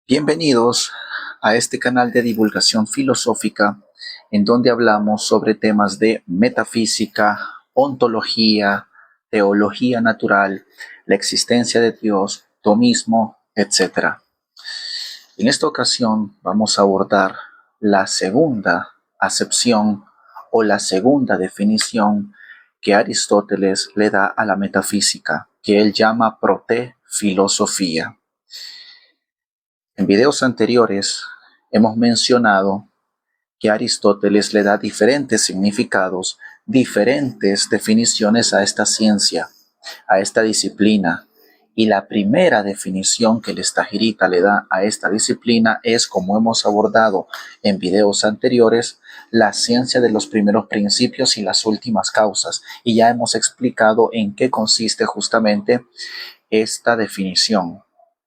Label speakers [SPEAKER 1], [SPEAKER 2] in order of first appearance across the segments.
[SPEAKER 1] Bienvenidos a este canal de divulgación filosófica en donde hablamos sobre temas de metafísica, ontología, teología natural, la existencia de Dios, tomismo, etc. En esta ocasión vamos a abordar la segunda acepción o la segunda definición que Aristóteles le da a la metafísica, que él llama protefilosofía. En videos anteriores hemos mencionado que Aristóteles le da diferentes significados, diferentes definiciones a esta ciencia, a esta disciplina. Y la primera definición que el Estagirita le da a esta disciplina es, como hemos abordado en videos anteriores, la ciencia de los primeros principios y las últimas causas. Y ya hemos explicado en qué consiste justamente esta definición,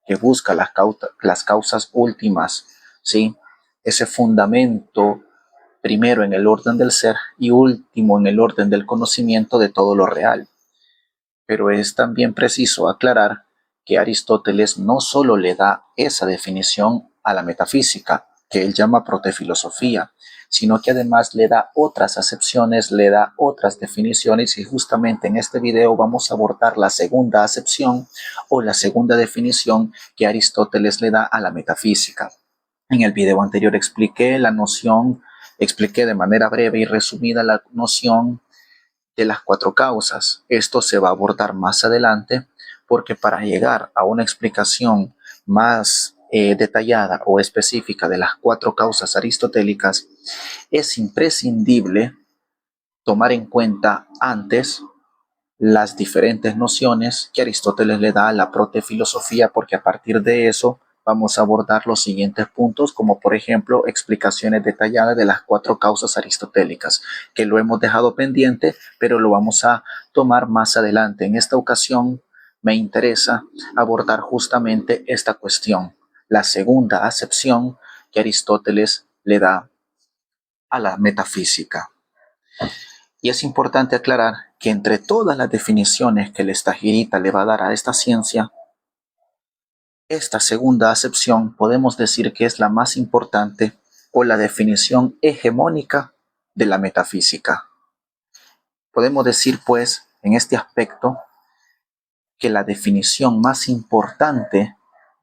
[SPEAKER 1] que busca las causas últimas, ¿sí? Ese fundamento primero en el orden del ser y último en el orden del conocimiento de todo lo real. Pero es también preciso aclarar que Aristóteles no solo le da esa definición a la metafísica, que él llama protefilosofía, sino que además le da otras acepciones, le da otras definiciones, y justamente en este video vamos a abordar la segunda acepción o la segunda definición que Aristóteles le da a la metafísica. En el video anterior expliqué de manera breve y resumida la noción de las cuatro causas. Esto se va a abordar más adelante porque para llegar a una explicación más detallada o específica de las cuatro causas aristotélicas, es imprescindible tomar en cuenta antes las diferentes nociones que Aristóteles le da a la protefilosofía, porque a partir de eso vamos a abordar los siguientes puntos, como por ejemplo explicaciones detalladas de las cuatro causas aristotélicas, que lo hemos dejado pendiente, pero lo vamos a tomar más adelante. En esta ocasión me interesa abordar justamente esta cuestión, la segunda acepción que Aristóteles le da a la metafísica. Y es importante aclarar que entre todas las definiciones que el Estagirita le va a dar a esta ciencia, esta segunda acepción podemos decir que es la más importante o la definición hegemónica de la metafísica. Podemos decir, pues, en este aspecto, que la definición más importante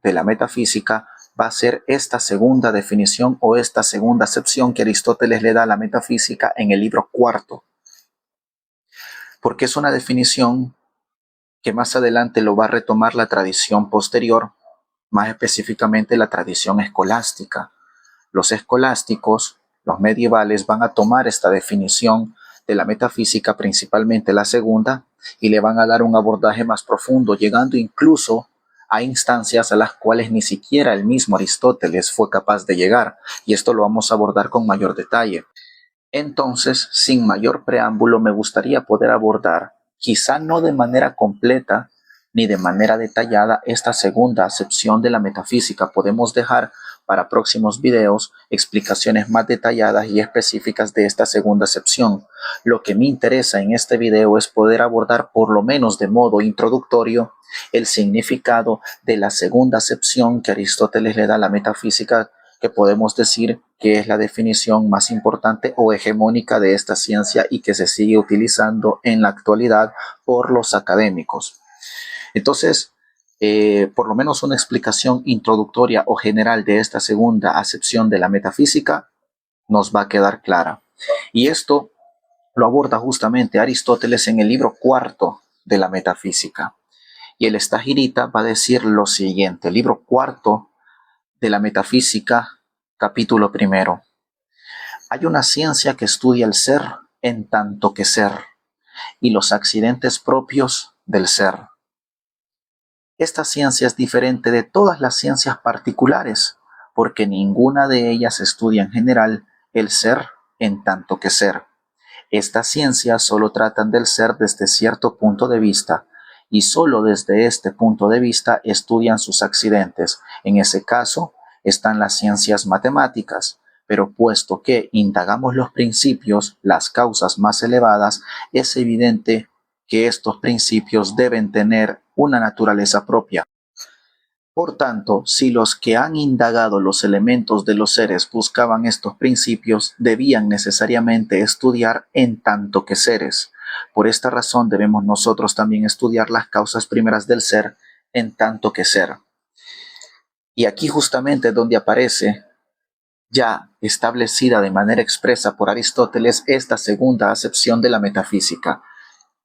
[SPEAKER 1] de la metafísica va a ser esta segunda definición o esta segunda acepción que Aristóteles le da a la metafísica en el libro cuarto, porque es una definición que más adelante lo va a retomar la tradición posterior, más específicamente la tradición escolástica. Los escolásticos, los medievales, van a tomar esta definición de la metafísica, principalmente la segunda, y le van a dar un abordaje más profundo, llegando incluso a instancias a las cuales ni siquiera el mismo Aristóteles fue capaz de llegar, y esto lo vamos a abordar con mayor detalle. Entonces, sin mayor preámbulo, me gustaría poder abordar, quizá no de manera completa ni de manera detallada, esta segunda acepción de la metafísica. Podemos dejar para próximos videos explicaciones más detalladas y específicas de esta segunda acepción. Lo que me interesa en este video es poder abordar, por lo menos de modo introductorio, el significado de la segunda acepción que Aristóteles le da a la metafísica, que podemos decir que es la definición más importante o hegemónica de esta ciencia y que se sigue utilizando en la actualidad por los académicos. Entonces, por lo menos una explicación introductoria o general de esta segunda acepción de la metafísica nos va a quedar clara. Y esto lo aborda justamente Aristóteles en el libro cuarto de la metafísica. Y el Estagirita va a decir lo siguiente, libro cuarto de la metafísica, capítulo primero. Hay una ciencia que estudia el ser en tanto que ser y los accidentes propios del ser. Esta ciencia es diferente de todas las ciencias particulares, porque ninguna de ellas estudia en general el ser en tanto que ser. Estas ciencias solo tratan del ser desde cierto punto de vista, y solo desde este punto de vista estudian sus accidentes. En ese caso están las ciencias matemáticas, pero puesto que indagamos los principios, las causas más elevadas, es evidente que estos principios deben tener una naturaleza propia. Por tanto, si los que han indagado los elementos de los seres buscaban estos principios, debían necesariamente estudiar en tanto que seres. Por esta razón debemos nosotros también estudiar las causas primeras del ser en tanto que ser. Y aquí justamente es donde aparece ya establecida de manera expresa por Aristóteles esta segunda acepción de la metafísica.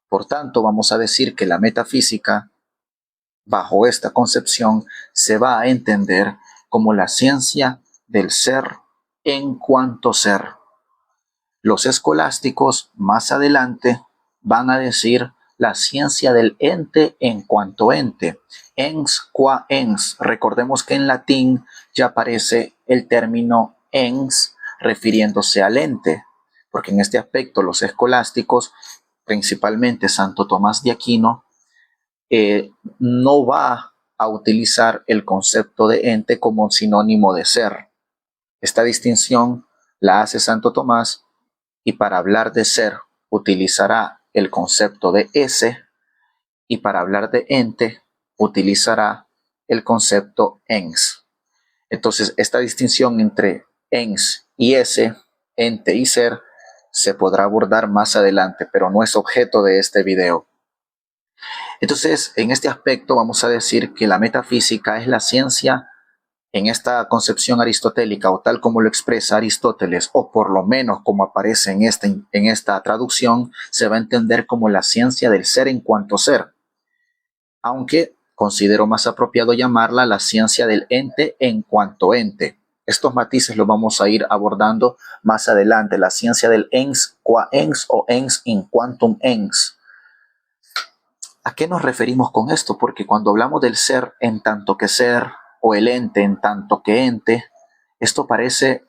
[SPEAKER 1] Por tanto, vamos a decir que la metafísica, bajo esta concepción, se va a entender como la ciencia del ser en cuanto ser. Los escolásticos más adelante van a decir la ciencia del ente en cuanto ente, ens qua ens. Recordemos que en latín ya aparece el término ens refiriéndose al ente, porque en este aspecto los escolásticos, principalmente Santo Tomás de Aquino, no va a utilizar el concepto de ente como sinónimo de ser. Esta distinción la hace Santo Tomás y para hablar de ser utilizará el concepto de ese y para hablar de ente utilizará el concepto ens. Entonces, esta distinción entre ens y ese, ente y ser, se podrá abordar más adelante, pero no es objeto de este video. Entonces, en este aspecto vamos a decir que la metafísica es la ciencia en esta concepción aristotélica o tal como lo expresa Aristóteles, o por lo menos como aparece en esta traducción, se va a entender como la ciencia del ser en cuanto ser, aunque considero más apropiado llamarla la ciencia del ente en cuanto ente. Estos matices los vamos a ir abordando más adelante, la ciencia del ens qua ens o ens in quantum ens. ¿A qué nos referimos con esto? Porque cuando hablamos del ser en tanto que ser o el ente en tanto que ente, esto parece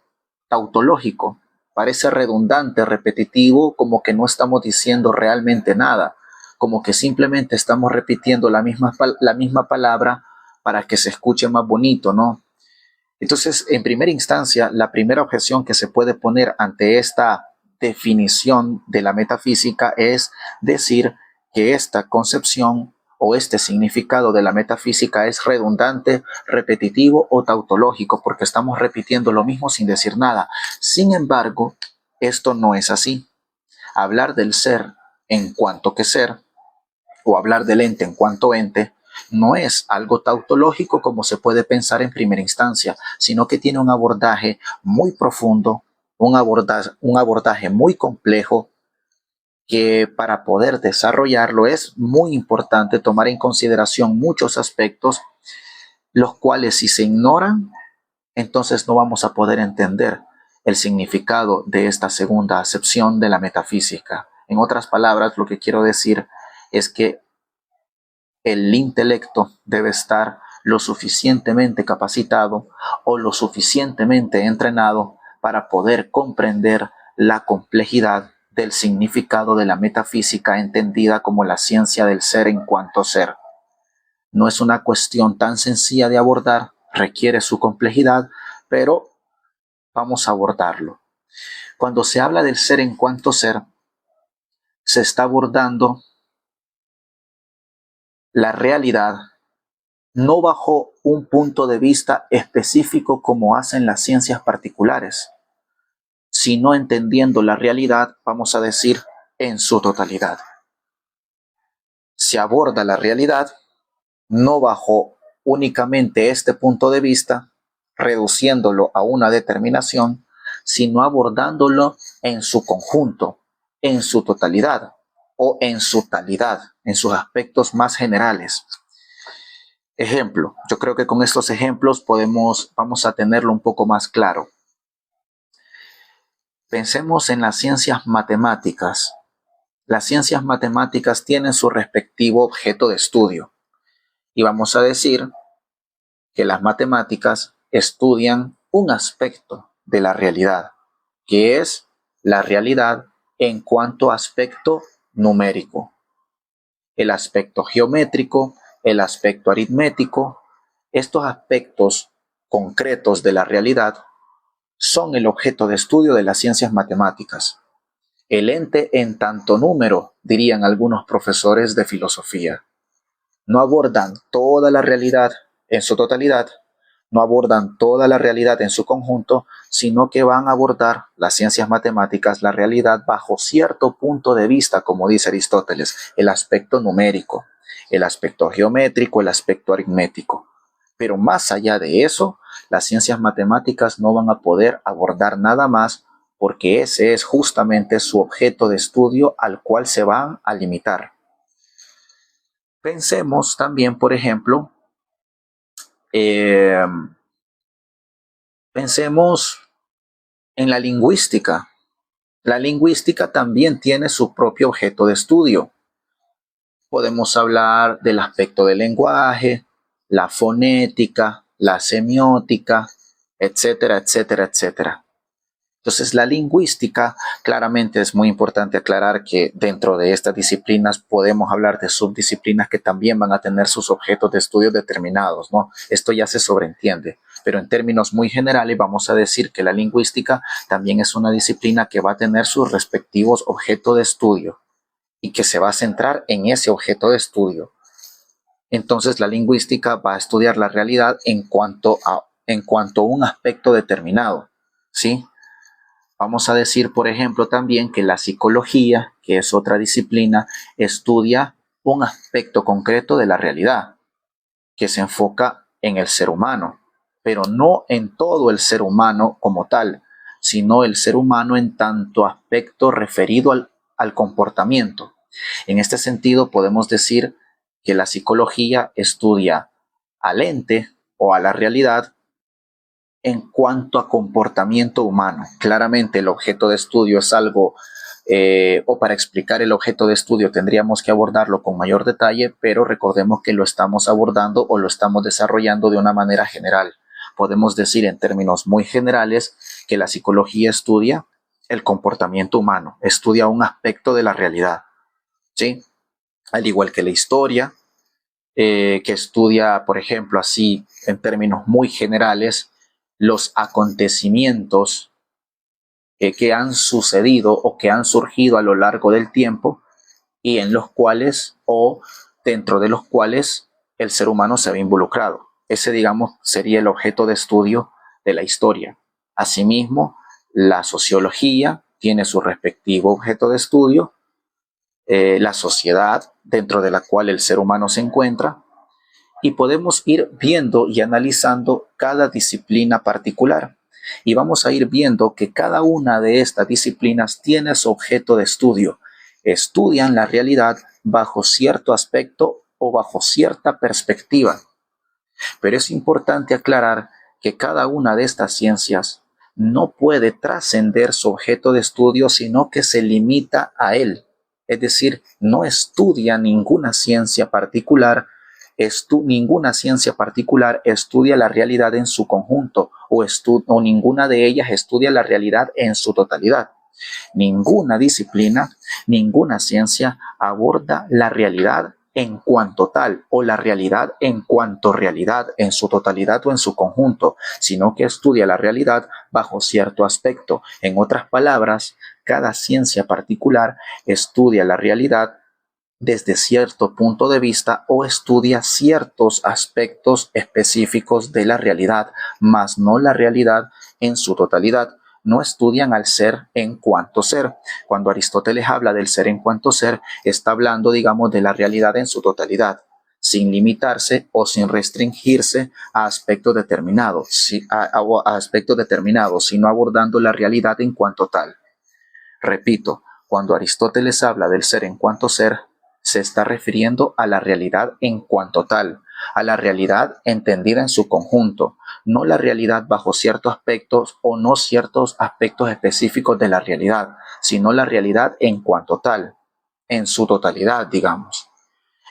[SPEAKER 1] tautológico, parece redundante, repetitivo, como que no estamos diciendo realmente nada, como que simplemente estamos repitiendo la misma palabra para que se escuche más bonito, ¿no? Entonces, en primera instancia, la primera objeción que se puede poner ante esta definición de la metafísica es decir que esta concepción o este significado de la metafísica es redundante, repetitivo o tautológico, porque estamos repitiendo lo mismo sin decir nada. Sin embargo, esto no es así. Hablar del ser en cuanto que ser o hablar del ente en cuanto ente no es algo tautológico como se puede pensar en primera instancia, sino que tiene un abordaje muy profundo, un abordaje muy complejo, que para poder desarrollarlo es muy importante tomar en consideración muchos aspectos, los cuales si se ignoran, entonces no vamos a poder entender el significado de esta segunda acepción de la metafísica. En otras palabras, lo que quiero decir es que el intelecto debe estar lo suficientemente capacitado o lo suficientemente entrenado para poder comprender la complejidad del significado de la metafísica entendida como la ciencia del ser en cuanto ser. No es una cuestión tan sencilla de abordar, requiere su complejidad, pero vamos a abordarlo. Cuando se habla del ser en cuanto ser, se está abordando la realidad no bajo un punto de vista específico como hacen las ciencias particulares, sino entendiendo la realidad, vamos a decir, en su totalidad. Se aborda la realidad no bajo únicamente este punto de vista, reduciéndolo a una determinación, sino abordándolo en su conjunto, en su totalidad o en su talidad, en sus aspectos más generales. Ejemplo, yo creo que con estos ejemplos vamos a tenerlo un poco más claro. Pensemos en las ciencias matemáticas. Las ciencias matemáticas tienen su respectivo objeto de estudio. Y vamos a decir que las matemáticas estudian un aspecto de la realidad, que es la realidad en cuanto a aspecto numérico. El aspecto geométrico, el aspecto aritmético, estos aspectos concretos de la realidad son el objeto de estudio de las ciencias matemáticas. El ente en tanto número, dirían algunos profesores de filosofía. No abordan toda la realidad en su totalidad, no abordan toda la realidad en su conjunto, sino que van a abordar las ciencias matemáticas, la realidad bajo cierto punto de vista, como dice Aristóteles, el aspecto numérico, el aspecto geométrico, el aspecto aritmético. Pero más allá de eso, las ciencias matemáticas no van a poder abordar nada más porque ese es justamente su objeto de estudio al cual se van a limitar. Pensemos también, por ejemplo, pensemos en la lingüística. La lingüística también tiene su propio objeto de estudio. Podemos hablar del aspecto del lenguaje, la fonética, la semiótica, etcétera, etcétera, etcétera. Entonces, la lingüística, claramente es muy importante aclarar que dentro de estas disciplinas podemos hablar de subdisciplinas que también van a tener sus objetos de estudio determinados, ¿no? Esto ya se sobreentiende, pero en términos muy generales vamos a decir que la lingüística también es una disciplina que va a tener sus respectivos objetos de estudio y que se va a centrar en ese objeto de estudio. Entonces, la lingüística va a estudiar la realidad en cuanto a un aspecto determinado, ¿sí? Vamos a decir, por ejemplo, también que la psicología, que es otra disciplina, estudia un aspecto concreto de la realidad, que se enfoca en el ser humano, pero no en todo el ser humano como tal, sino el ser humano en tanto aspecto referido al comportamiento. En este sentido, podemos decir que la psicología estudia al ente o a la realidad en cuanto a comportamiento humano. Claramente el objeto de estudio es algo, o para explicar el objeto de estudio tendríamos que abordarlo con mayor detalle, pero recordemos que lo estamos abordando o lo estamos desarrollando de una manera general. Podemos decir en términos muy generales que la psicología estudia el comportamiento humano, estudia un aspecto de la realidad, ¿sí? Al igual que la historia, que estudia, por ejemplo, así en términos muy generales, los acontecimientos que han sucedido o que han surgido a lo largo del tiempo y en los cuales o dentro de los cuales el ser humano se ve involucrado. Ese, digamos, sería el objeto de estudio de la historia. Asimismo, la sociología tiene su respectivo objeto de estudio, la sociedad dentro de la cual el ser humano se encuentra, y podemos ir viendo y analizando cada disciplina particular. Y vamos a ir viendo que cada una de estas disciplinas tiene su objeto de estudio. Estudian la realidad bajo cierto aspecto o bajo cierta perspectiva. Pero es importante aclarar que cada una de estas ciencias no puede trascender su objeto de estudio, sino que se limita a él. Es decir, no estudia ninguna ciencia particular, ninguna ciencia particular estudia la realidad en su conjunto o ninguna de ellas estudia la realidad en su totalidad. Ninguna disciplina, ninguna ciencia aborda la realidad en cuanto tal o la realidad en cuanto realidad en su totalidad o en su conjunto, sino que estudia la realidad bajo cierto aspecto. En otras palabras, cada ciencia particular estudia la realidad desde cierto punto de vista o estudia ciertos aspectos específicos de la realidad, mas no la realidad en su totalidad. No estudian al ser en cuanto ser. Cuando Aristóteles habla del ser en cuanto ser, está hablando, digamos, de la realidad en su totalidad, sin limitarse o sin restringirse a aspectos determinados, a aspectos determinados, sino abordando la realidad en cuanto tal. Repito, cuando Aristóteles habla del ser en cuanto ser, se está refiriendo a la realidad en cuanto tal, a la realidad entendida en su conjunto, no la realidad bajo ciertos aspectos o no ciertos aspectos específicos de la realidad, sino la realidad en cuanto tal, en su totalidad, digamos.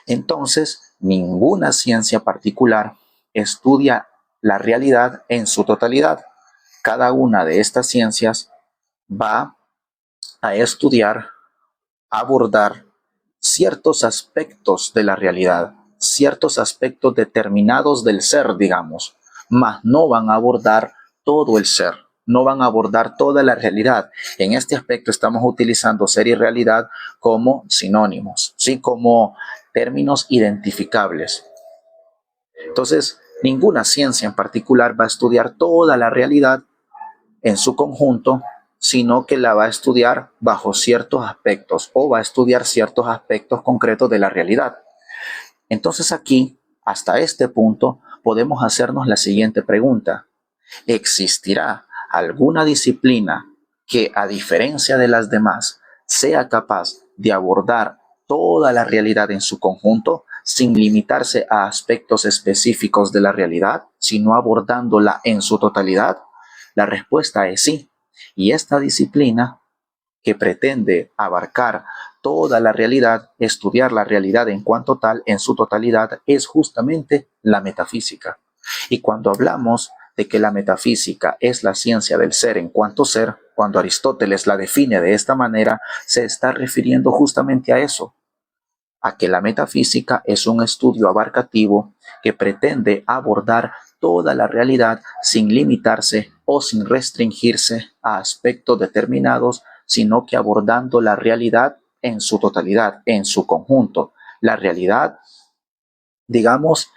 [SPEAKER 1] Entonces, ninguna ciencia particular estudia la realidad en su totalidad. Cada una de estas ciencias va a estudiar, a abordar ciertos aspectos de la realidad, ciertos aspectos determinados del ser, digamos, mas no van a abordar todo el ser, no van a abordar toda la realidad. En este aspecto estamos utilizando ser y realidad como sinónimos, ¿sí? Como términos identificables. Entonces, Ninguna ciencia en particular va a estudiar toda la realidad en su conjunto, sino que la va a estudiar bajo ciertos aspectos o va a estudiar ciertos aspectos concretos de la realidad. Entonces aquí, hasta este punto, podemos hacernos la siguiente pregunta. ¿Existirá alguna disciplina que, a diferencia de las demás, sea capaz de abordar toda la realidad en su conjunto sin limitarse a aspectos específicos de la realidad, sino abordándola en su totalidad? La respuesta es sí. Y esta disciplina, que pretende abarcar toda la realidad, estudiar la realidad en cuanto tal, en su totalidad, es justamente la metafísica. Y cuando hablamos de que la metafísica es la ciencia del ser en cuanto ser, cuando Aristóteles la define de esta manera, se está refiriendo justamente a eso, a que la metafísica es un estudio abarcativo que pretende abordar toda la realidad sin limitarse o sin restringirse a aspectos determinados, sino que abordando la realidad en su totalidad, en su conjunto. La realidad, digamos,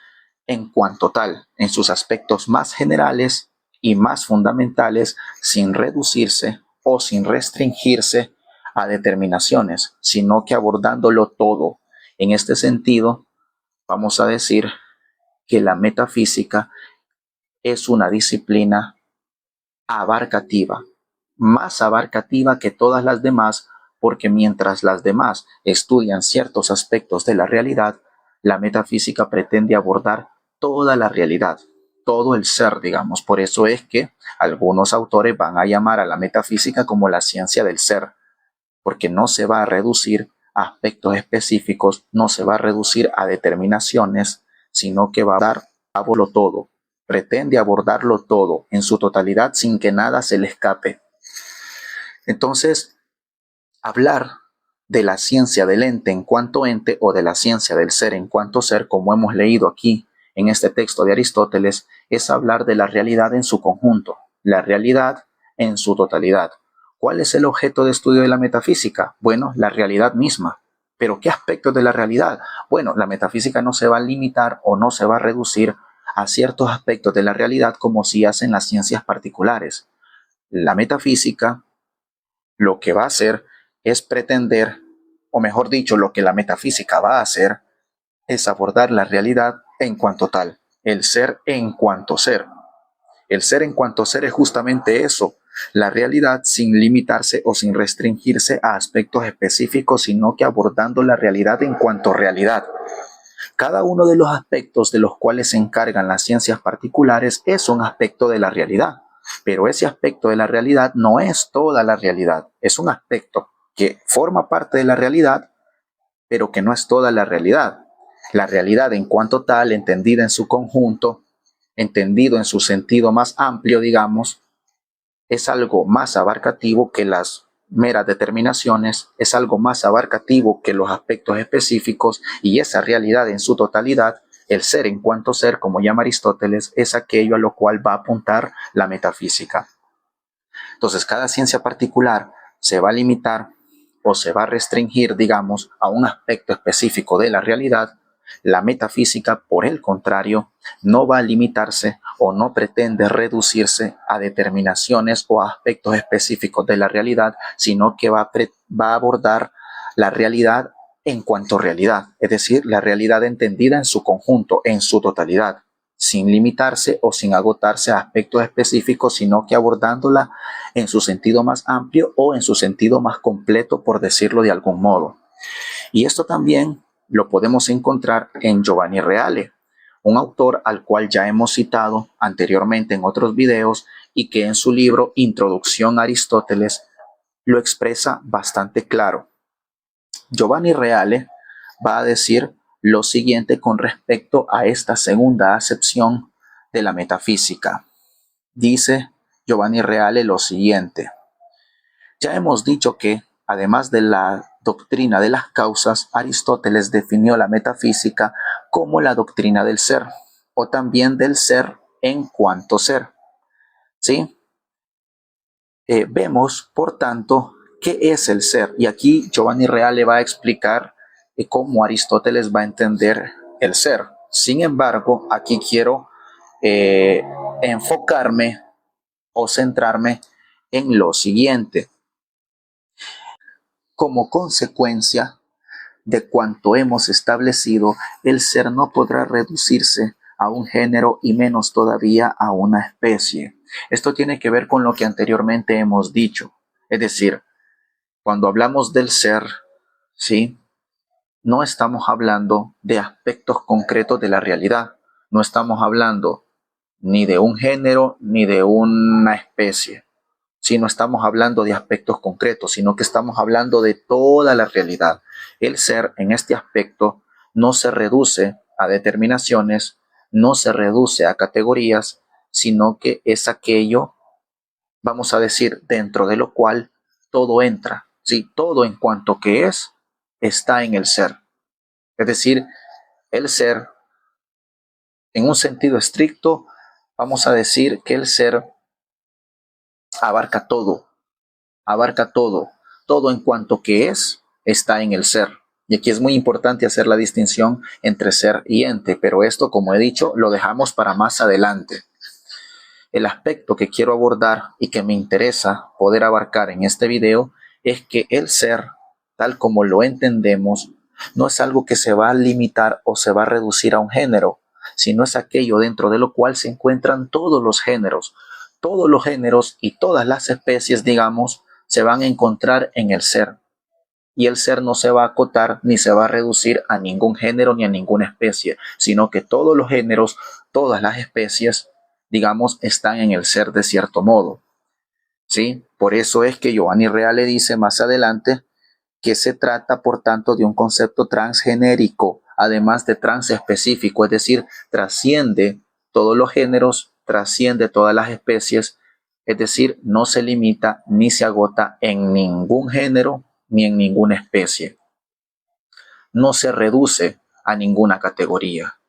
[SPEAKER 1] en cuanto tal, en sus aspectos más generales y más fundamentales, sin reducirse o sin restringirse a determinaciones, sino que abordándolo todo. En este sentido, vamos a decir que la metafísica es una disciplina abarcativa, más abarcativa que todas las demás, porque mientras las demás estudian ciertos aspectos de la realidad, la metafísica pretende abordar toda la realidad, todo el ser, digamos. Por eso es que algunos autores van a llamar a la metafísica como la ciencia del ser, porque no se va a reducir a aspectos específicos, no se va a reducir a determinaciones, sino que va a dar abordarlo todo, pretende abordarlo todo en su totalidad sin que nada se le escape. Entonces, hablar de la ciencia del ente en cuanto ente o de la ciencia del ser en cuanto ser, como hemos leído aquí en este texto de Aristóteles, es hablar de la realidad en su conjunto, la realidad en su totalidad. ¿Cuál es el objeto de estudio de la metafísica? Bueno, la realidad misma. ¿Pero qué aspectos de la realidad? Bueno, la metafísica no se va a limitar o no se va a reducir a ciertos aspectos de la realidad como si hacen las ciencias particulares. La metafísica lo que va a hacer es pretender, o mejor dicho, lo que la metafísica va a hacer es abordar la realidad en cuanto tal, el ser en cuanto ser. El ser en cuanto ser es justamente eso, la realidad sin limitarse o sin restringirse a aspectos específicos, sino que abordando la realidad en cuanto realidad. Cada uno de los aspectos de los cuales se encargan las ciencias particulares es un aspecto de la realidad, pero ese aspecto de la realidad no es toda la realidad, es un aspecto que forma parte de la realidad, pero que no es toda la realidad. La realidad en cuanto tal, entendida en su conjunto, entendido en su sentido más amplio, digamos, es algo más abarcativo que las meras determinaciones, es algo más abarcativo que los aspectos específicos, y esa realidad en su totalidad, el ser en cuanto ser, como llama Aristóteles, es aquello a lo cual va a apuntar la metafísica. Entonces, cada ciencia particular se va a limitar o se va a restringir, digamos, a un aspecto específico de la realidad. La metafísica, por el contrario, no va a limitarse o no pretende reducirse a determinaciones o a aspectos específicos de la realidad, sino que va a abordar la realidad en cuanto realidad, es decir, la realidad entendida en su conjunto, en su totalidad, sin limitarse o sin agotarse a aspectos específicos, sino que abordándola en su sentido más amplio o en su sentido más completo, por decirlo de algún modo. Y esto también lo podemos encontrar en Giovanni Reale, un autor al cual ya hemos citado anteriormente en otros videos y que en su libro Introducción a Aristóteles lo expresa bastante claro. Giovanni Reale va a decir lo siguiente con respecto a esta segunda acepción de la metafísica. Dice Giovanni Reale lo siguiente: ya hemos dicho que, además de la doctrina de las causas, Aristóteles definió la metafísica como la doctrina del ser, o también del ser en cuanto ser. ¿Sí? Vemos, por tanto, qué es el ser. Y aquí Giovanni Reale va a explicar cómo Aristóteles va a entender el ser. Sin embargo, aquí quiero eh, enfocarme o centrarme en lo siguiente. Como consecuencia de cuanto hemos establecido, el ser no podrá reducirse a un género y menos todavía a una especie. Esto tiene que ver con lo que anteriormente hemos dicho. Es decir, cuando hablamos del ser, ¿sí? No estamos hablando de aspectos concretos de la realidad. No estamos hablando ni de un género ni de una especie. Si no estamos hablando de aspectos concretos, sino que estamos hablando de toda la realidad. El ser en este aspecto no se reduce a determinaciones, no se reduce a categorías, sino que es aquello, vamos a decir, dentro de lo cual todo entra. ¿Sí? Todo en cuanto que es, está en el ser. Es decir, el ser, en un sentido estricto, vamos a decir que el ser abarca todo, abarca todo. Todo en cuanto que es, está en el ser. Y aquí es muy importante hacer la distinción entre ser y ente, pero esto, como he dicho, lo dejamos para más adelante. El aspecto que quiero abordar y que me interesa poder abarcar en este video es que el ser, tal como lo entendemos, no es algo que se va a limitar o se va a reducir a un género, sino es aquello dentro de lo cual se encuentran todos los géneros. Todos los géneros y todas las especies, digamos, se van a encontrar en el ser. Y el ser no se va a acotar ni se va a reducir a ningún género ni a ninguna especie, sino que todos los géneros, todas las especies, digamos, están en el ser de cierto modo. ¿Sí? Por eso es que Giovanni Reale dice más adelante que se trata, por tanto, de un concepto transgenérico, además de transespecífico, es decir, trasciende todos los géneros, trasciende todas las especies, es decir, no se limita ni se agota en ningún género ni en ninguna especie. No se reduce a ninguna categoría.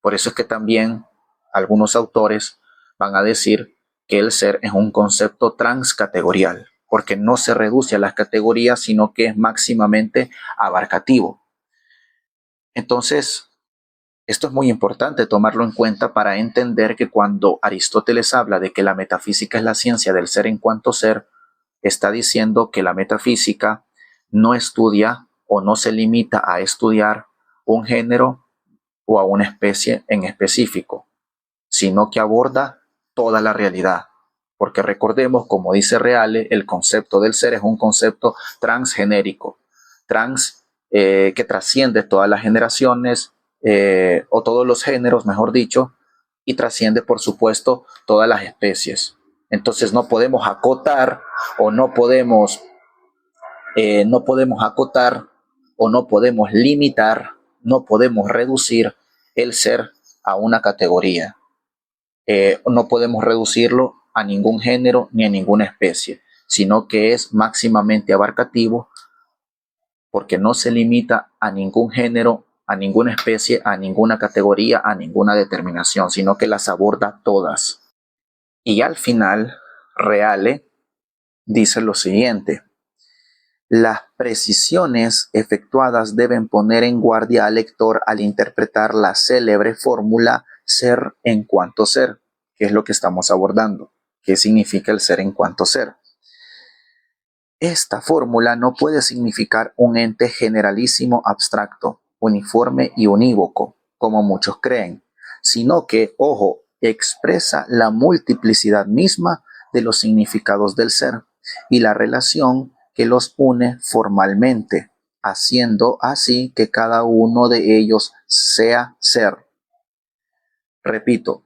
[SPEAKER 1] Por eso es que también algunos autores van a decir que el ser es un concepto transcategorial, porque no se reduce a las categorías, sino que es máximamente abarcativo. Entonces, esto es muy importante tomarlo en cuenta para entender que cuando Aristóteles habla de que la metafísica es la ciencia del ser en cuanto ser, está diciendo que la metafísica no estudia o no se limita a estudiar un género o a una especie en específico, sino que aborda toda la realidad. Porque recordemos, como dice Reale, el concepto del ser es un concepto transgenérico, que trasciende todas las generaciones, o todos los géneros, mejor dicho, y trasciende, por supuesto, todas las especies. Entonces no podemos acotar o no podemos acotar o no podemos limitar, no podemos reducir el ser a una categoría. No podemos reducirlo a ningún género ni a ninguna especie, sino que es máximamente abarcativo porque no se limita a ningún género, a ninguna especie, a ninguna categoría, a ninguna determinación, sino que las aborda todas. Y al final, Reale dice lo siguiente: las precisiones efectuadas deben poner en guardia al lector al interpretar la célebre fórmula ser en cuanto ser, que es lo que estamos abordando. ¿Qué significa el ser en cuanto ser? Esta fórmula no puede significar un ente generalísimo abstracto, uniforme y unívoco, como muchos creen, sino que, ojo, expresa la multiplicidad misma de los significados del ser y la relación que los une formalmente, haciendo así que cada uno de ellos sea ser. Repito,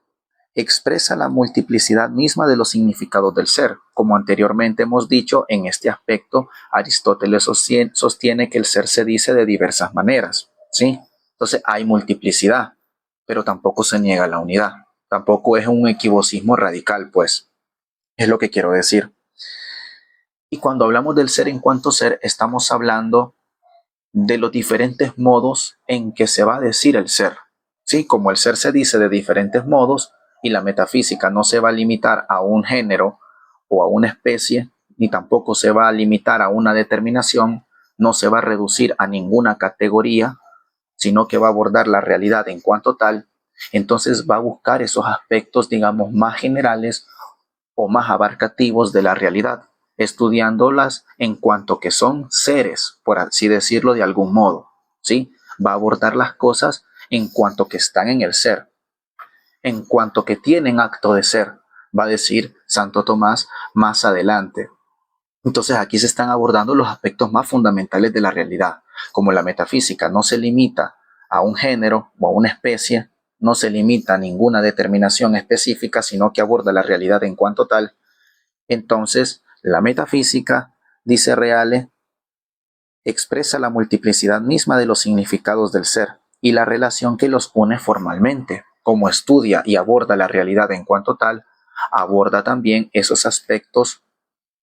[SPEAKER 1] expresa la multiplicidad misma de los significados del ser. Como anteriormente hemos dicho, en este aspecto, Aristóteles sostiene que el ser se dice de diversas maneras, ¿sí? Entonces hay multiplicidad, pero tampoco se niega la unidad. Tampoco es un equivocismo radical, pues, es lo que quiero decir. Y cuando hablamos del ser en cuanto ser, estamos hablando de los diferentes modos en que se va a decir el ser. Sí, como el ser se dice de diferentes modos y la metafísica no se va a limitar a un género o a una especie, ni tampoco se va a limitar a una determinación, no se va a reducir a ninguna categoría, sino que va a abordar la realidad en cuanto tal. Entonces va a buscar esos aspectos, digamos, más generales o más abarcativos de la realidad, estudiándolas en cuanto que son seres, por así decirlo de algún modo, ¿sí? Va a abordar las cosas en cuanto que están en el ser, en cuanto que tienen acto de ser, va a decir Santo Tomás más adelante. Entonces aquí se están abordando los aspectos más fundamentales de la realidad, como la metafísica no se limita a un género o a una especie, no se limita a ninguna determinación específica, sino que aborda la realidad en cuanto tal. Entonces, la metafísica, dice Reale, expresa la multiplicidad misma de los significados del ser y la relación que los une formalmente. Como estudia y aborda la realidad en cuanto tal, aborda también esos aspectos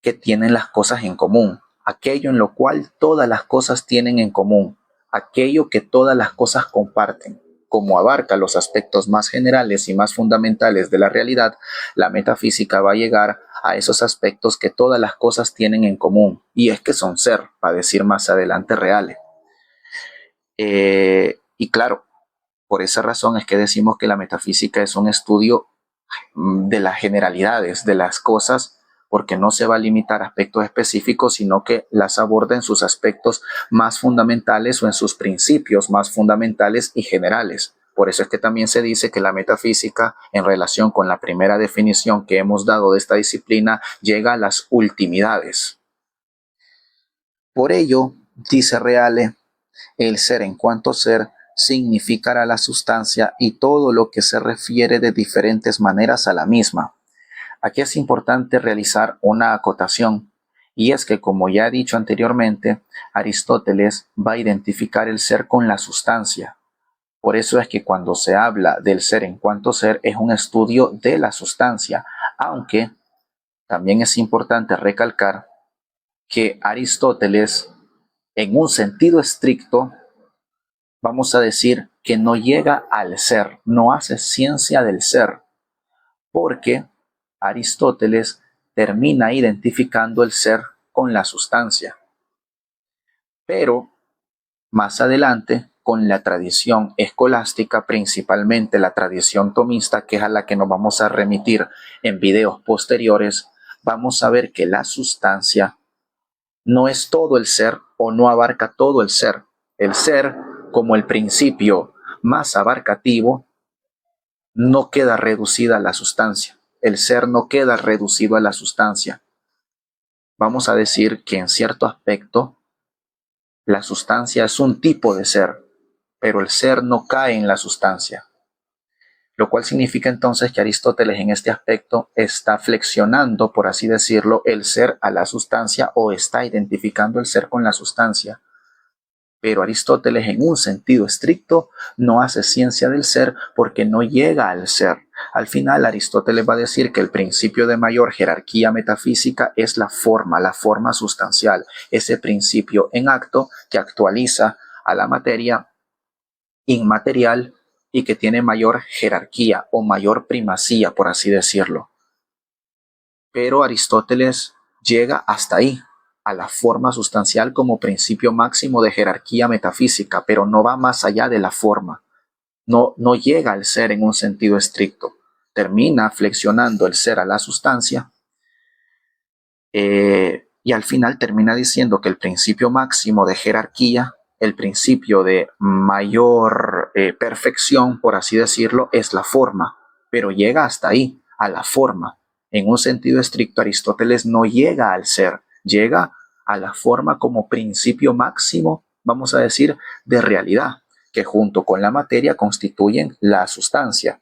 [SPEAKER 1] que tienen las cosas en común, aquello en lo cual todas las cosas tienen en común, aquello que todas las cosas comparten. Como abarca los aspectos más generales y más fundamentales de la realidad, la metafísica va a llegar a esos aspectos que todas las cosas tienen en común, y es que son ser, va a decir más adelante Reale. Y claro, por esa razón es que decimos que la metafísica es un estudio de las generalidades de las cosas, porque no se va a limitar a aspectos específicos, sino que las aborda en sus aspectos más fundamentales o en sus principios más fundamentales y generales. Por eso es que también se dice que la metafísica, en relación con la primera definición que hemos dado de esta disciplina, llega a las ultimidades. Por ello, dice Reale, el ser en cuanto ser significará la sustancia y todo lo que se refiere de diferentes maneras a la misma. Aquí es importante realizar una acotación, y es que, como ya he dicho anteriormente, Aristóteles va a identificar el ser con la sustancia. Por eso es que cuando se habla del ser en cuanto ser es un estudio de la sustancia, aunque también es importante recalcar que Aristóteles, en un sentido estricto, vamos a decir que no llega al ser, no hace ciencia del ser, porque Aristóteles termina identificando el ser con la sustancia. Pero más adelante, con la tradición escolástica, principalmente la tradición tomista, que es a la que nos vamos a remitir en videos posteriores, vamos a ver que la sustancia no es todo el ser o no abarca todo el ser. El ser, como el principio más abarcativo, no queda reducida a la sustancia. El ser no queda reducido a la sustancia. Vamos a decir que en cierto aspecto la sustancia es un tipo de ser, pero el ser no cae en la sustancia. Lo cual significa entonces que Aristóteles en este aspecto está flexionando, por así decirlo, el ser a la sustancia, o está identificando el ser con la sustancia. Pero Aristóteles, en un sentido estricto, no hace ciencia del ser porque no llega al ser. Al final, Aristóteles va a decir que el principio de mayor jerarquía metafísica es la forma sustancial, ese principio en acto que actualiza a la materia inmaterial y que tiene mayor jerarquía o mayor primacía, por así decirlo. Pero Aristóteles llega hasta ahí, a la forma sustancial como principio máximo de jerarquía metafísica, pero no va más allá de la forma. No llega al ser en un sentido estricto. Termina flexionando el ser a la sustancia, y al final termina diciendo que el principio máximo de jerarquía, el principio de mayor perfección, por así decirlo, es la forma, pero llega hasta ahí, a la forma. En un sentido estricto, Aristóteles no llega al ser, llega a la forma como principio máximo, vamos a decir, de realidad, que junto con la materia constituyen la sustancia.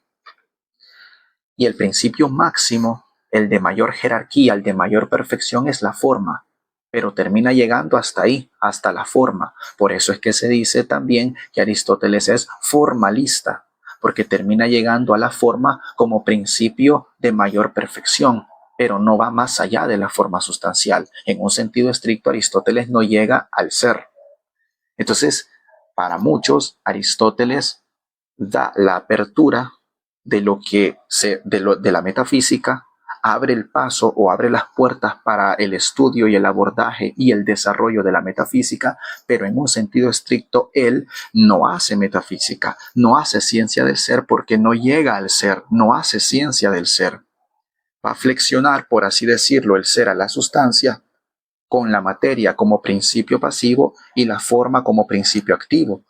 [SPEAKER 1] Y el principio máximo, el de mayor jerarquía, el de mayor perfección, es la forma, pero termina llegando hasta ahí, hasta la forma. Por eso es que se dice también que Aristóteles es formalista, porque termina llegando a la forma como principio de mayor perfección, pero no va más allá de la forma sustancial. En un sentido estricto, Aristóteles no llega al ser. Entonces, para muchos, Aristóteles da la apertura de lo que de la metafísica abre el paso o abre las puertas para el estudio y el abordaje y el desarrollo de la metafísica, pero en un sentido estricto, él no hace metafísica, no hace ciencia del ser porque no llega al ser, no hace ciencia del ser. Va a flexionar, por así decirlo, el ser a la sustancia con la materia como principio pasivo y la forma como principio activo,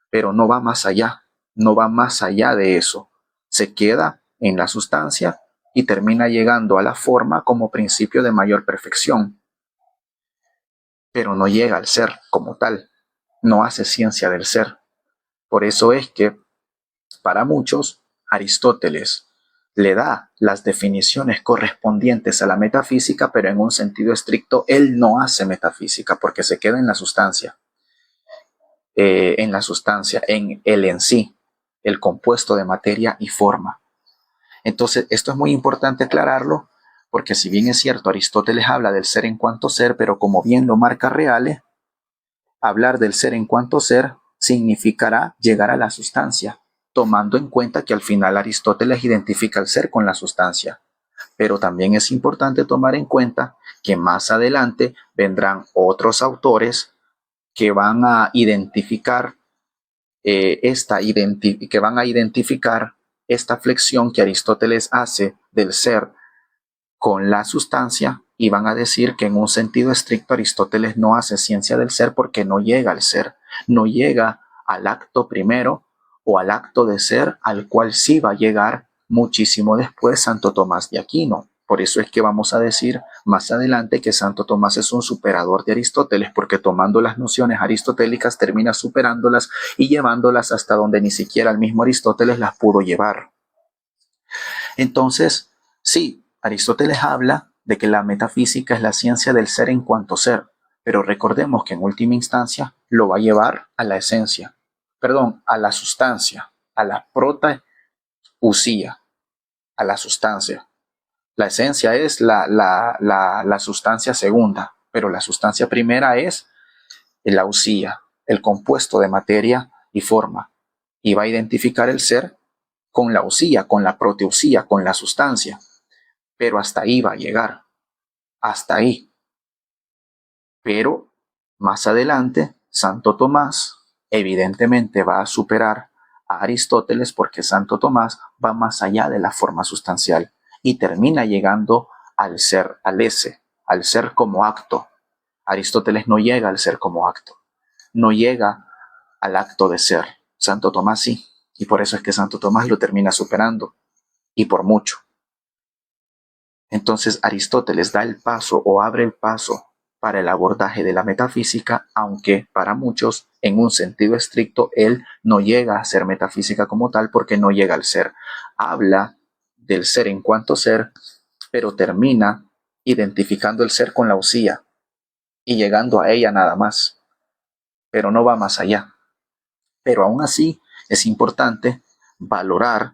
[SPEAKER 1] pero no va más allá, no va más allá de eso. Se queda en la sustancia y termina llegando a la forma como principio de mayor perfección, pero no llega al ser como tal, no hace ciencia del ser. Por eso es que para muchos Aristóteles le da las definiciones correspondientes a la metafísica, pero en un sentido estricto él no hace metafísica porque se queda en la sustancia, en el en sí, el compuesto de materia y forma. Entonces, esto es muy importante aclararlo, porque si bien es cierto, Aristóteles habla del ser en cuanto ser, pero como bien lo marca Reale, hablar del ser en cuanto ser significará llegar a la sustancia, tomando en cuenta que al final Aristóteles identifica el ser con la sustancia. Pero también es importante tomar en cuenta que más adelante vendrán otros autores que van a identificar esta flexión que Aristóteles hace del ser con la sustancia y van a decir que en un sentido estricto Aristóteles no hace ciencia del ser porque no llega al ser, no llega al acto primero o al acto de ser al cual sí va a llegar muchísimo después Santo Tomás de Aquino. Por eso es que vamos a decir más adelante que Santo Tomás es un superador de Aristóteles, porque tomando las nociones aristotélicas termina superándolas y llevándolas hasta donde ni siquiera el mismo Aristóteles las pudo llevar. Entonces, sí, Aristóteles habla de que la metafísica es la ciencia del ser en cuanto ser, pero recordemos que en última instancia lo va a llevar a la esencia, perdón, a la sustancia, a la protausía, a la sustancia. La esencia es la sustancia segunda, pero la sustancia primera es la usía, el compuesto de materia y forma, y va a identificar el ser con la usía, con la proteusía, con la sustancia. Pero hasta ahí va a llegar, hasta ahí. Pero más adelante, Santo Tomás evidentemente va a superar a Aristóteles porque Santo Tomás va más allá de la forma sustancial y termina llegando al ser, al ser como acto. Aristóteles no llega al ser como acto, no llega al acto de ser. Santo Tomás sí, y por eso es que Santo Tomás lo termina superando, y por mucho. Entonces Aristóteles da el paso o abre el paso para el abordaje de la metafísica, aunque para muchos, en un sentido estricto, él no llega a ser metafísica como tal porque no llega al ser. Habla del ser en cuanto ser, pero termina identificando el ser con la usía y llegando a ella nada más, pero no va más allá. Pero aún así es importante valorar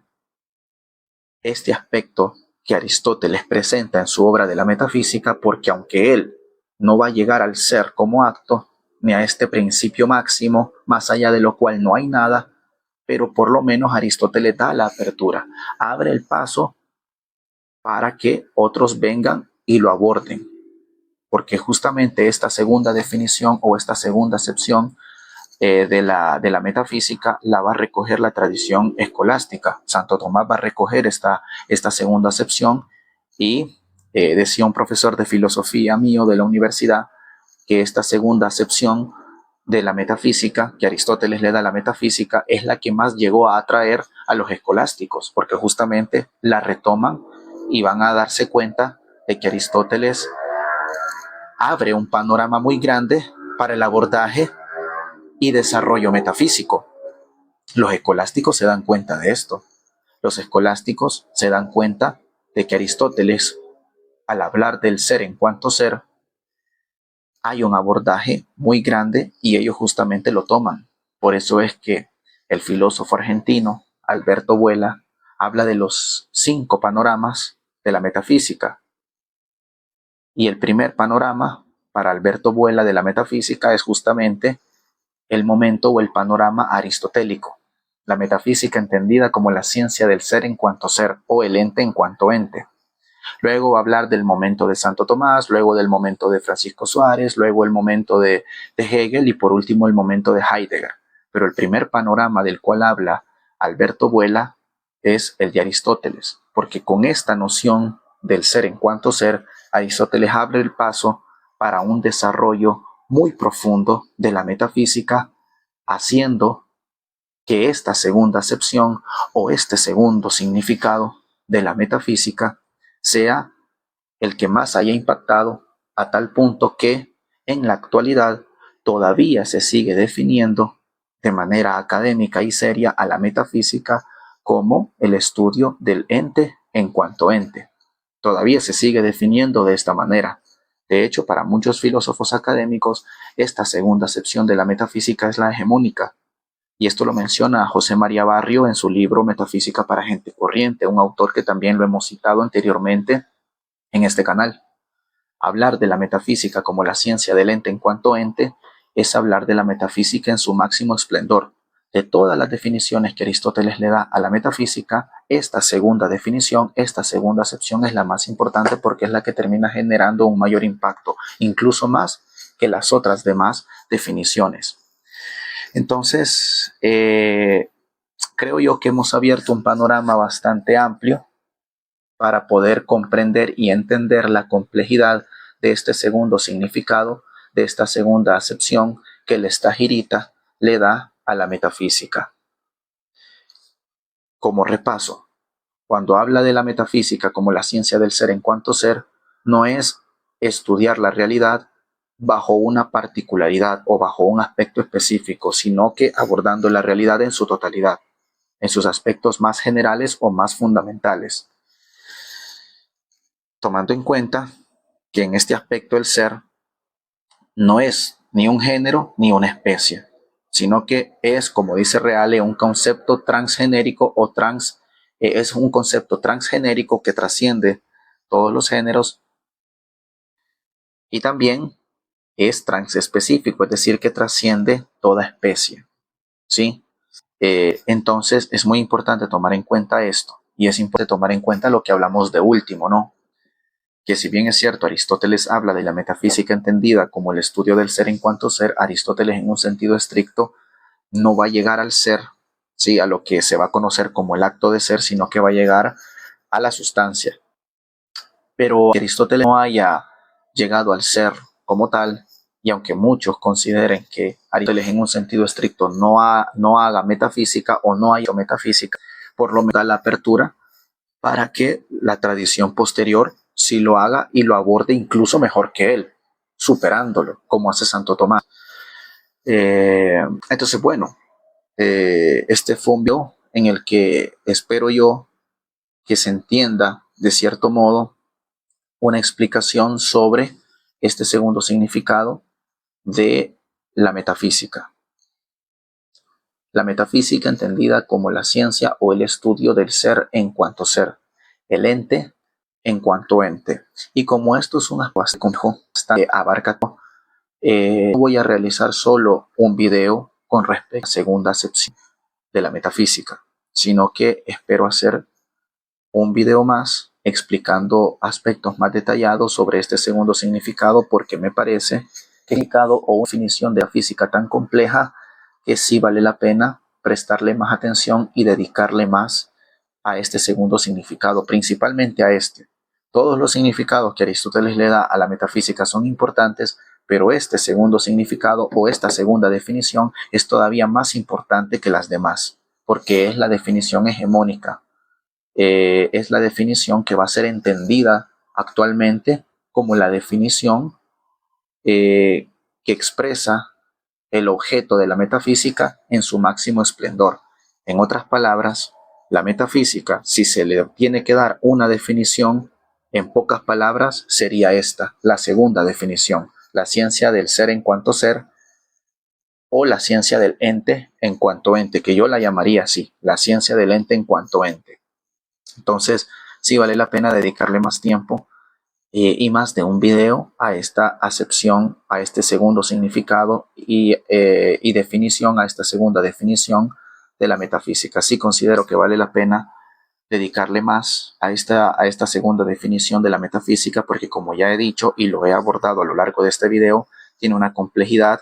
[SPEAKER 1] este aspecto que Aristóteles presenta en su obra de la metafísica, porque aunque él no va a llegar al ser como acto, ni a este principio máximo, más allá de lo cual no hay nada, pero por lo menos Aristóteles da la apertura, abre el paso para que otros vengan y lo aborden, porque justamente esta segunda definición o esta segunda acepción de la metafísica la va a recoger la tradición escolástica. Santo Tomás va a recoger esta segunda acepción y decía un profesor de filosofía mío de la universidad que esta segunda acepción de la metafísica, que Aristóteles le da a la metafísica, es la que más llegó a atraer a los escolásticos, porque justamente la retoman y van a darse cuenta de que Aristóteles abre un panorama muy grande para el abordaje y desarrollo metafísico. Los escolásticos se dan cuenta de esto. Los escolásticos se dan cuenta de que Aristóteles, al hablar del ser en cuanto ser, hay un abordaje muy grande y ellos justamente lo toman. Por eso es que el filósofo argentino Alberto Vuela habla de los 5 panoramas de la metafísica. Y el primer panorama para Alberto Vuela de la metafísica es justamente el momento o el panorama aristotélico, la metafísica entendida como la ciencia del ser en cuanto ser o el ente en cuanto ente. Luego va a hablar del momento de Santo Tomás, luego del momento de Francisco Suárez, luego el momento de Hegel y por último el momento de Heidegger. Pero el primer panorama del cual habla Alberto Buela es el de Aristóteles, porque con esta noción del ser en cuanto ser, Aristóteles abre el paso para un desarrollo muy profundo de la metafísica, haciendo que esta segunda acepción o este segundo significado de la metafísica sea el que más haya impactado, a tal punto que en la actualidad todavía se sigue definiendo de manera académica y seria a la metafísica como el estudio del ente en cuanto ente. Todavía se sigue definiendo de esta manera. De hecho, para muchos filósofos académicos, esta segunda acepción de la metafísica es la hegemónica. Y esto lo menciona José María Barrio en su libro Metafísica para Gente Corriente, un autor que también lo hemos citado anteriormente en este canal. Hablar de la metafísica como la ciencia del ente en cuanto ente es hablar de la metafísica en su máximo esplendor. De todas las definiciones que Aristóteles le da a la metafísica, esta segunda definición, esta segunda acepción es la más importante porque es la que termina generando un mayor impacto, incluso más que las otras demás definiciones. Entonces, creo yo que hemos abierto un panorama bastante amplio para poder comprender y entender la complejidad de este segundo significado, de esta segunda acepción que el Stagirita le da a la metafísica. Como repaso, cuando habla de la metafísica como la ciencia del ser en cuanto ser, no es estudiar la realidad bajo una particularidad o bajo un aspecto específico, sino que abordando la realidad en su totalidad, en sus aspectos más generales o más fundamentales, tomando en cuenta que en este aspecto el ser no es ni un género ni una especie, sino que es, como dice Reale, un concepto transgenérico o es un concepto transgenérico que trasciende todos los géneros y también es transespecífico, es decir, que trasciende toda especie, ¿sí? Entonces es muy importante tomar en cuenta esto y es importante tomar en cuenta lo que hablamos de último, ¿no? Que si bien es cierto, Aristóteles habla de la metafísica entendida como el estudio del ser en cuanto ser, Aristóteles en un sentido estricto no va a llegar al ser, ¿sí? A lo que se va a conocer como el acto de ser, sino que va a llegar a la sustancia. Pero Aristóteles no haya llegado al ser como tal, y aunque muchos consideren que Aristóteles en un sentido estricto no haga metafísica o no haya metafísica, por lo menos da la apertura para que la tradición posterior sí lo haga y lo aborde incluso mejor que él, superándolo, como hace Santo Tomás. Entonces, bueno, este fue un video en el que espero yo que se entienda de cierto modo una explicación sobre este segundo significado de la metafísica. La metafísica entendida como la ciencia o el estudio del ser en cuanto ser, el ente en cuanto ente. Y como esto es un aspecto complejo, abarca todo, voy a realizar solo un video con respecto a la segunda acepción de la metafísica, sino que espero hacer un video más explicando aspectos más detallados sobre este segundo significado, porque me parece que significado o una definición de la física tan compleja que sí vale la pena prestarle más atención y dedicarle más a este segundo significado, principalmente a este. Todos los significados que Aristóteles le da a la metafísica son importantes, pero este segundo significado o esta segunda definición es todavía más importante que las demás, porque es la definición hegemónica. Es la definición que va a ser entendida actualmente como la definición que expresa el objeto de la metafísica en su máximo esplendor. En otras palabras, la metafísica, si se le tiene que dar una definición, en pocas palabras sería esta, la segunda definición, la ciencia del ser en cuanto ser o la ciencia del ente en cuanto ente, que yo la llamaría así, la ciencia del ente en cuanto ente. Entonces, sí vale la pena dedicarle más tiempo y más de un video a esta acepción, a este segundo significado y definición, a esta segunda definición de la metafísica. Sí considero que vale la pena dedicarle más a esta segunda definición de la metafísica, porque como ya he dicho y lo he abordado a lo largo de este video, tiene una complejidad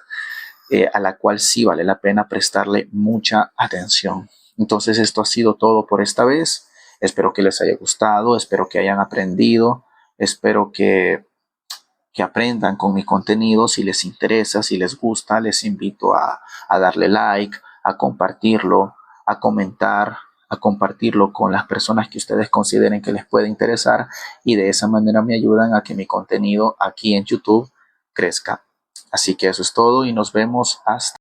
[SPEAKER 1] a la cual sí vale la pena prestarle mucha atención. Entonces esto ha sido todo por esta vez. Espero que les haya gustado, espero que hayan aprendido, espero que aprendan con mi contenido. Si les interesa, si les gusta, les invito a darle like, a compartirlo, a comentar, a compartirlo con las personas que ustedes consideren que les puede interesar, y de esa manera me ayudan a que mi contenido aquí en YouTube crezca. Así que eso es todo y nos vemos hasta